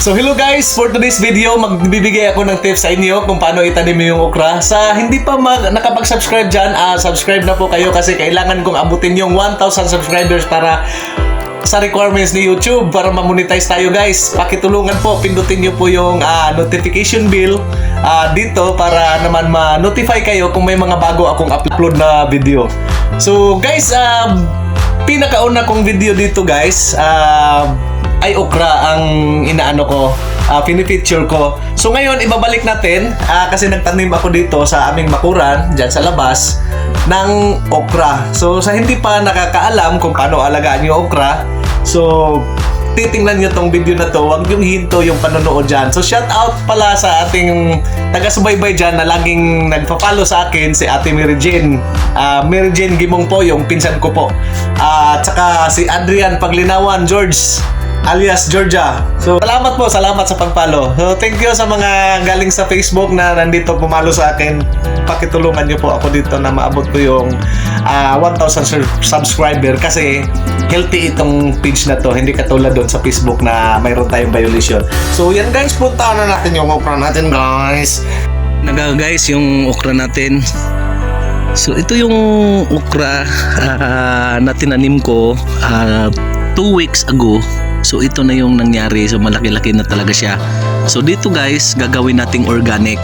So hello guys, for today's video, magbibigay ako ng tips sa inyo kung paano itanim yung okra. Sa hindi pa nakapag-subscribe dyan, subscribe na po kayo kasi kailangan kong abutin yung 1,000 subscribers para sa requirements ni YouTube para ma-monetize tayo guys. Pakitulungan po, pindutin nyo po yung notification bell dito para naman ma-notify kayo kung may mga bago akong upload na video. So guys, pinakauna kong video dito guys, ay okra ang inaano ko, pinifeature ko. So ngayon, ibabalik natin kasi nagtanim ako dito sa aming bakuran, dyan sa labas, ng okra. So sa hindi pa nakakaalam kung paano alagaan yung okra, so titingnan nyo tong video na to, huwag yung hinto yung panonood dyan. So shout out pala sa ating taga-subaybay dyan na laging nagpa-follow sa akin, si Ate Mary Jane. Mary Jane Gimong po, yung pinsan ko po. At saka si Adrian Paglinawan George alias Georgia. So salamat sa pag-follow. So thank you sa mga galing sa Facebook na nandito pumalo sa akin. Pakitulungan niyo po ako dito na maabot ko yung 1,000 subscriber kasi healthy itong page na to, hindi katulad doon sa Facebook na mayroon tayong violation. So yan guys, puntaan na natin yung okra natin guys. Guys, yung okra natin. So ito yung okra na tinanim ko 2 weeks ago. So ito na yung nangyari. So malaki-laki na talaga siya. So dito guys, gagawin nating organic.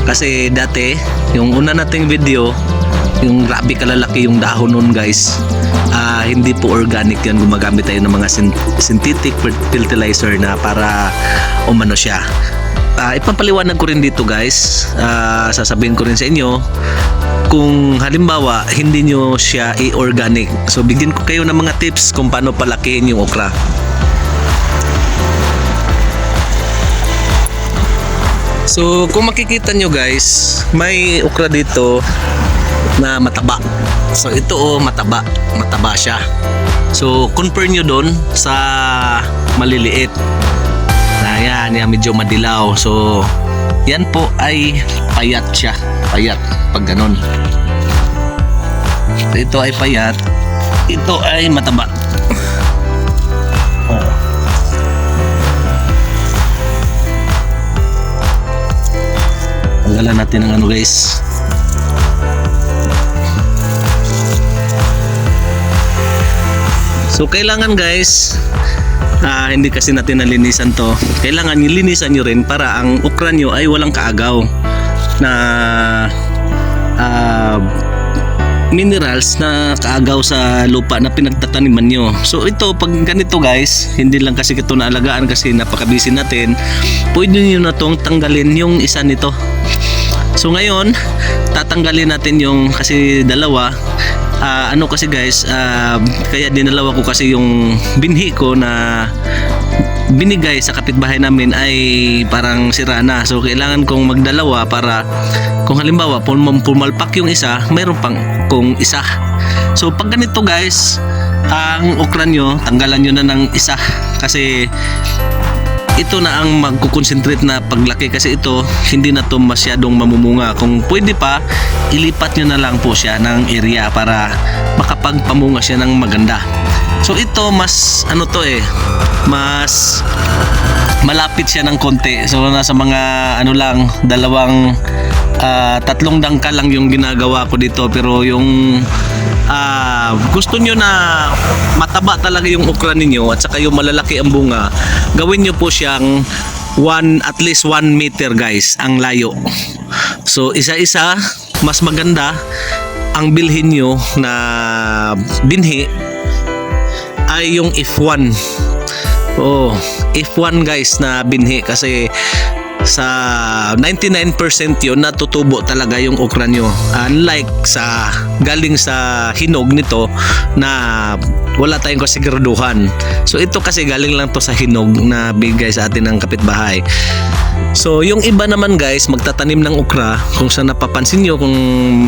Kasi dati, yung una nating video, yung grabe kalalaki yung dahon nun guys. Hindi po organic yan. Gumagamit tayo ng mga synthetic fertilizer na para umano siya. Ipapaliwanag ko rin dito guys. Sasabihin ko rin sa inyo kung halimbawa hindi nyo siya i-organic. So bigyan ko kayo ng mga tips kung paano palakihin yung okra. So kung makikita nyo guys, may okra dito na mataba. So ito mataba siya. So compare nyo doon sa maliliit. Yan medyo madilaw. So yan po ay payat siya. Payat pag ganon. Ito ay payat. Ito ay mataba. Tanggalan natin ang ano guys. So kailangan guys, hindi kasi natin nalinisan to. Kailangan nilinisan nyo rin para ang okra nyo ay walang kaagaw na minerals na kaagaw sa lupa na pinagtataniman nyo. So ito, pag ganito guys, hindi lang kasi ito naalagaan kasi napakabisi natin, pwede nyo na itong tanggalin yung isa nito. So ngayon, tatanggalin natin yung kasi dalawa. Kasi guys, kaya dinalawa ko kasi yung binhi ko na binigay sa kapitbahay namin ay parang sira na. So kailangan kong magdalawa para kung halimbawa pumalpak yung isa, mayroon pang kung isa. So pag ganito guys, ang okra nyo, tanggalan nyo na ng isa kasi ito na ang magkukonsentrate na paglaki kasi ito hindi na to masyadong mamumunga. Kung pwede pa, ilipat nyo na lang po siya ng area para makapagpamunga siya ng maganda. So ito mas mas malapit siya ng konti. So nasa mga tatlong dangkal lang yung ginagawa ko dito. Pero yung gusto nyo na mataba talaga yung okra ninyo at saka yung malalaki ang bunga, gawin nyo po siyang at least 1 meter guys ang layo. So isa-isa, mas maganda ang bilhin nyo na binhi ay yung F1. F1 guys na binhi kasi sa 99% yun natutubo talaga yung okra nyo, unlike sa galing sa hinog nito na wala tayong kasiguraduhan. So ito kasi galing lang to sa hinog na bigay sa atin ng kapitbahay. So yung iba naman guys, magtatanim ng okra, kung sa napapansin nyo, kung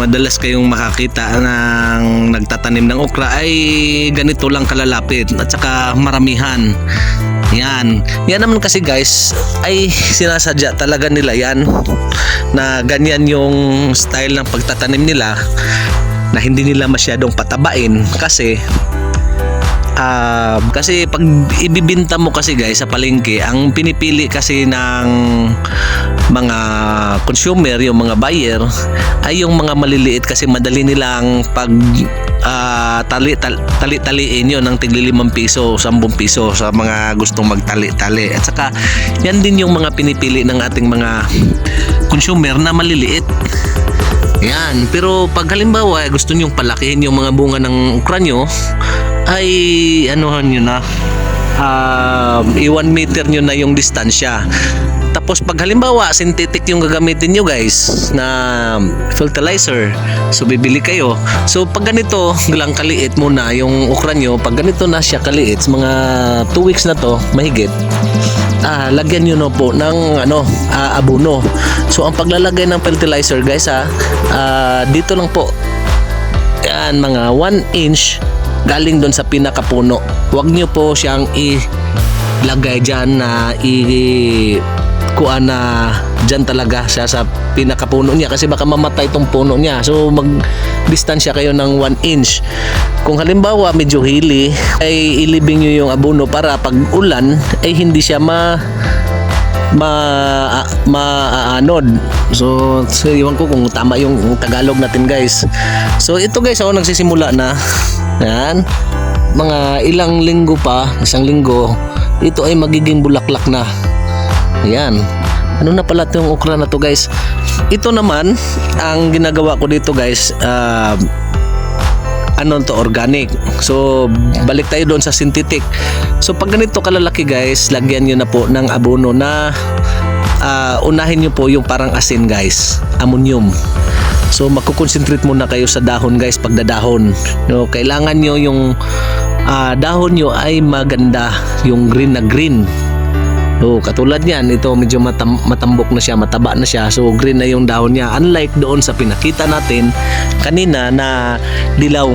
madalas kayong makakita ng nagtatanim ng okra, ay ganito lang kalalapit at saka maramihan. Yan naman kasi guys ay sinasadya talaga nila yan na ganyan yung style ng pagtatanim nila, na hindi nila masyadong patabain kasi Kasi pag ibibinta mo kasi guys sa palengke, ang pinipili kasi ng mga consumer, yung mga buyer, ay yung mga maliliit kasi madali nilang pag tali-taliin yun ng tigli 5 piso, 10 piso sa mga gustong magtali-tali. At saka yan din yung mga pinipili ng ating mga consumer na maliliit. Yan. Pero pag halimbawa gusto nyong palakihin yung mga bunga ng okra nyo, ay anuhan nyo na, 1 meter nyo na yung distansya. Tapos pag halimbawa synthetic yung gagamitin nyo guys na fertilizer, so bibili kayo. So pag ganito lang kaliit muna yung okra nyo, pag ganito na siya kaliit, mga 2 weeks na to mahigit, lagyan nyo na po ng abono. So ang paglalagay ng fertilizer guys, dito lang po, yan, mga 1 inch galing doon sa pinakapuno. Huwag nyo po siyang ilagay dyan na kuan na dyan talaga siya sa pinakapuno niya, kasi baka mamatay tong puno niya. So magdistansya kayo ng 1 inch. Kung halimbawa medyo hili, ay ilibing nyo yung abono para pag ulan ay hindi siya maaanod. So iwan ko kung tama yung Tagalog natin guys. So ito guys, nagsisimula na. Yan, mga ilang linggo pa, 1 linggo, ito ay magiging bulaklak na. Ayan. Ano na pala itong okra na to guys? Ito naman, ang ginagawa ko dito guys, organic. So balik tayo doon sa synthetic. So pag ganito kalalaki guys, lagyan nyo na po ng abono na unahin nyo po yung parang asin guys, ammonium. So magko-concentrate muna kayo sa dahon guys, pagdadahon. No, kailangan nyo yung dahon nyo ay maganda, yung green na green. So katulad niyan, ito medyo matambok na siya, mataba na siya. So green na yung dahon niya. Unlike doon sa pinakita natin kanina na dilaw.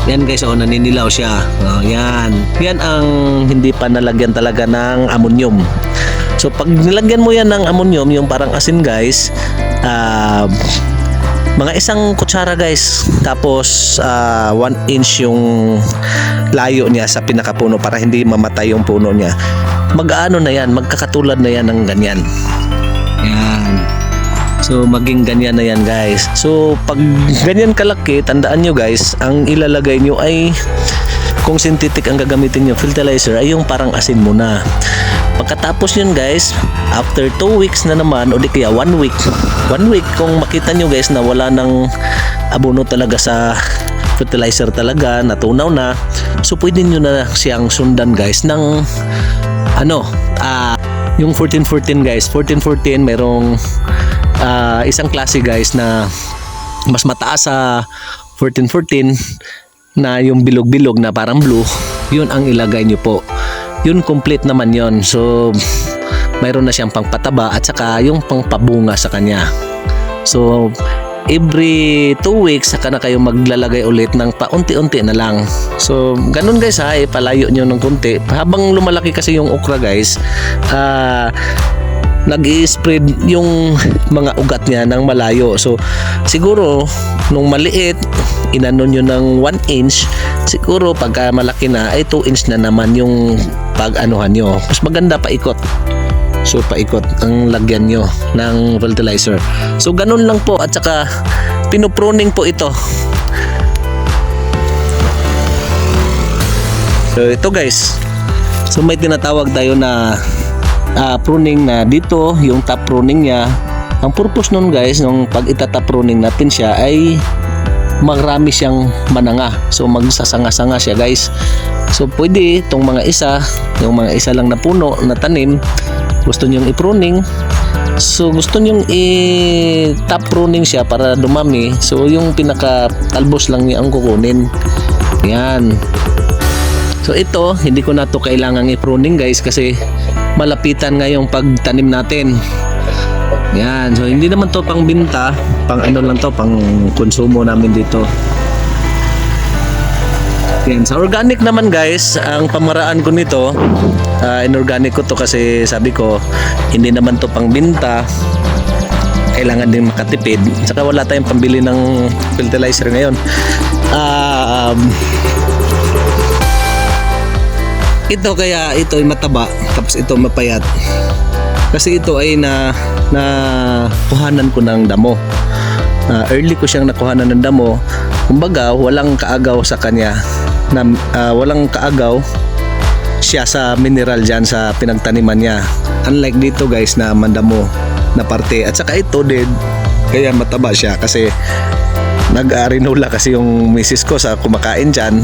Yan guys, naninilaw siya. Yan. Yan ang hindi pa nalagyan talaga ng ammonium. So pag nilagyan mo yan ng ammonium, yung parang asin guys, mga 1 kutsara guys, tapos 1 inch yung layo niya sa pinakapuno para hindi mamatay yung puno niya. Mag-ano na yan, magkakatulad na yan ng ganyan. Yan. So maging ganyan na yan guys. So pag ganyan kalaki, tandaan nyo guys, ang ilalagay nyo ay, kung synthetic ang gagamitin nyo, fertilizer, ay yung parang asin muna. Pagkatapos yun guys, after 2 weeks na naman, o di kaya 1 week, kung makita nyo guys na wala nang abono talaga sa fertilizer talaga, natunaw na, so pwede nyo na siyang sundan guys ng yung 14-14 guys. 14-14, merong isang klase guys na mas mataas sa 14-14 na yung bilog-bilog na parang blue, yun ang ilagay nyo po. Yun complete naman yon. So mayroon na siyang pangpataba at saka yung pangpabunga sa kanya. So every 2 weeks saka na kayo maglalagay ulit ng paunti-unti na lang. So ganun guys palayo nyo ng konti. Habang lumalaki kasi yung okra guys, nag-i-spread yung mga ugat niya ng malayo. So siguro nung maliit, inano nyo ng 1 inch, siguro pagka malaki na ay 2 inch na naman yung pag-anuhan nyo. Mas maganda paikot. So paikot ang lagyan nyo ng fertilizer. So ganun lang po, at saka pinupruning po ito. So ito guys, so may tinatawag tayo na pruning na dito, yung top pruning niya. Ang purpose nun guys, nung pag itatap pruning natin siya ay marami siyang mananga. So magsasanga-sanga siya guys. So pwede itong mga yung mga isa lang na puno na tanim, gusto nyong i-pruning, so gusto nyong i-top pruning siya para dumami. So yung pinaka-talbos lang niya ang kukunin. Yan. So ito, hindi ko na to kailangang i-pruning guys kasi malapitan nga yung pagtanim natin. Yan. So hindi naman to pang binta, pang ano lang to, pang konsumo namin dito. Yan. Sa organic naman guys, ang pamaraan ko nito, inorganic ko to kasi sabi ko hindi naman to pang binta, kailangan din makatipid, saka wala tayong pambili ng fertilizer ngayon. Ito kaya ito ay mataba tapos ito mapayat. Kasi ito ay kuhanan ko ng damo. Early ko siyang nakuhanan ng damo. Kumbaga, walang kaagaw sa kanya. Walang kaagaw siya sa mineral dyan sa pinagtaniman niya. Unlike dito guys na mandamo na parte. At saka ito din, kaya mataba siya kasi nag-arinola kasi yung misis ko sa kumakain dyan.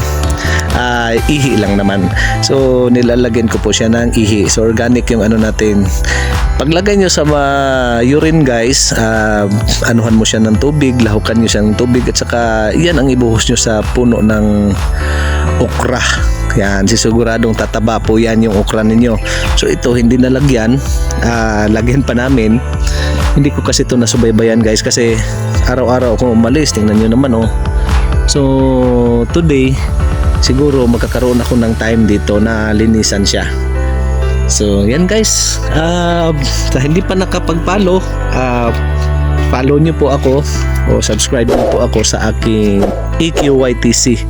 Ihi lang naman. So nilalagyan ko po siya ng ihi. So organic yung ano natin. Paglagay nyo sa urine guys, anuhan mo siya ng tubig, lahukan nyo siya ng tubig at saka yan ang ibuhos nyo sa puno ng okra. Yan, siguradong tataba po yan yung okra ninyo. So ito hindi nalagyan, lagyan pa namin. Hindi ko kasi ito nasubaybayan guys kasi araw-araw ako umalis, tingnan nyo naman oh. So today, siguro magkakaroon ako ng time dito na linisan siya. So yan guys, sa hindi pa nakapag-follow, follow nyo po ako o subscribe nyo po ako sa aking EQYTC.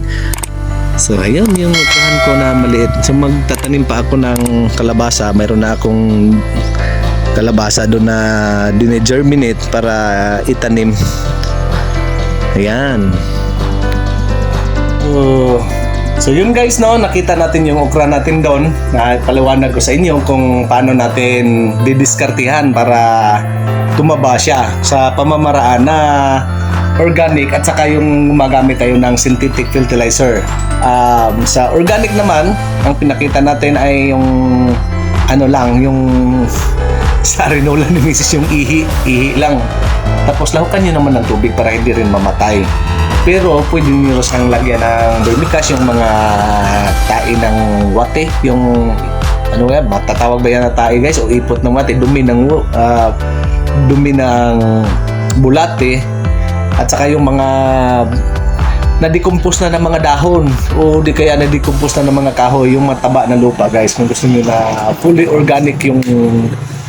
So ayun yung upahan ko na maliit. So magtatanim pa ako ng kalabasa. Mayroon na akong kalabasa doon na dine-germinate para itanim. Ayan. So yun guys, no, nakita natin yung okra natin doon. Paliwanag ko sa inyo kung paano natin didiskartihan para tumaba siya sa pamamaraan na organic at saka yung gumagamit tayo ng synthetic fertilizer. Sa organic naman, ang pinakita natin ay yung ano lang, yung sa arinola ni Mrs. yung ihi lang. Tapos lahukan nyo naman ng tubig para hindi rin mamatay. Pero pwede nyo siyang lagyan ng vermicast, yung mga tae ng wate, yung ano nga, matatawag ba yan na tae guys, o ipot ng wate, dumi ng bulate, at saka yung mga na-decompose na ng mga dahon o di kaya na-decompose na ng mga kahoy, yung mataba na lupa guys, kung gusto nyo na fully organic yung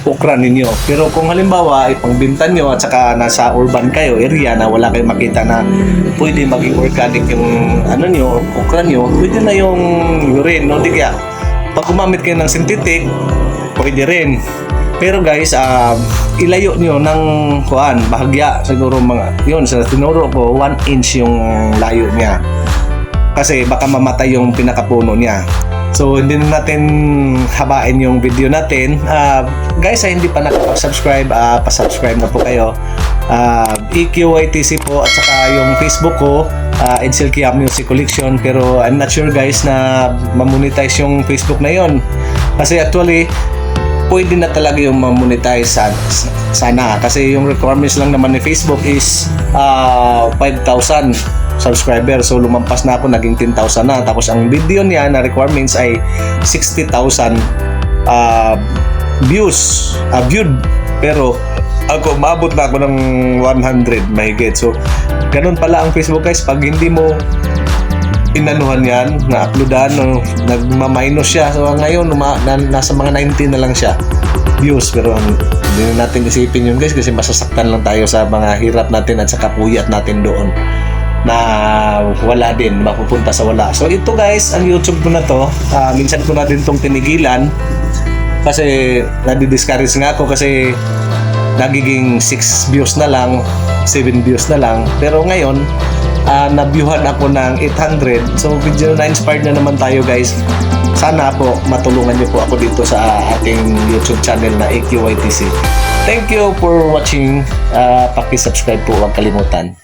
okra ninyo. Pero kung halimbawa ipangbintan nyo at saka nasa urban kayo area na wala kayong makita na pwede maging organic yung ano nyo, okra nyo, pwede na yung urine, no? Di kaya pag gumamit kayo ng synthetic, pwede rin. Pero guys, ilayo nyo ng bahagya, siguro mga yun, sa tinuro ko 1 inch yung layo niya kasi baka mamatay yung pinakapuno niya. So hindi na natin habain yung video natin. Guys, hindi pa nakapag-subscribe, pa-subscribe na po kayo. EQYTC po at saka yung Facebook ko, Edsel Kia Music Collection. Pero I'm not sure guys na mamonetize yung Facebook na yon. Kasi actually pwede na talaga yung mamonetize sana. Kasi yung requirements lang naman ni Facebook is 5,000 subscriber. So lumampas na ako, naging 10,000 na. Tapos ang video niya na requirements ay 60,000 viewed. Pero ako, maabot na ako ng 100 mahigit. So ganun pala ang Facebook guys. Pag hindi mo inanuhan yan, na-uploadan, no, nagmaminus siya. So ngayon, nasa mga 90 na lang siya views. Pero hindi na natin isipin yun guys kasi masasaktan lang tayo sa mga hirap natin at sa kapuyat natin doon na wala din, mapupunta sa wala. So ito guys, ang YouTube ko na to, minsan ko na din tong tinigilan kasi nadi-discourage nga ako kasi nagiging 6 views na lang, 7 views na lang. Pero ngayon, na-viewhan ako ng 800. So video na-inspired na naman tayo guys. Sana po matulungan niyo po ako dito sa ating YouTube channel na EQYTC. Thank you for watching. Paki-subscribe po, huwag kalimutan.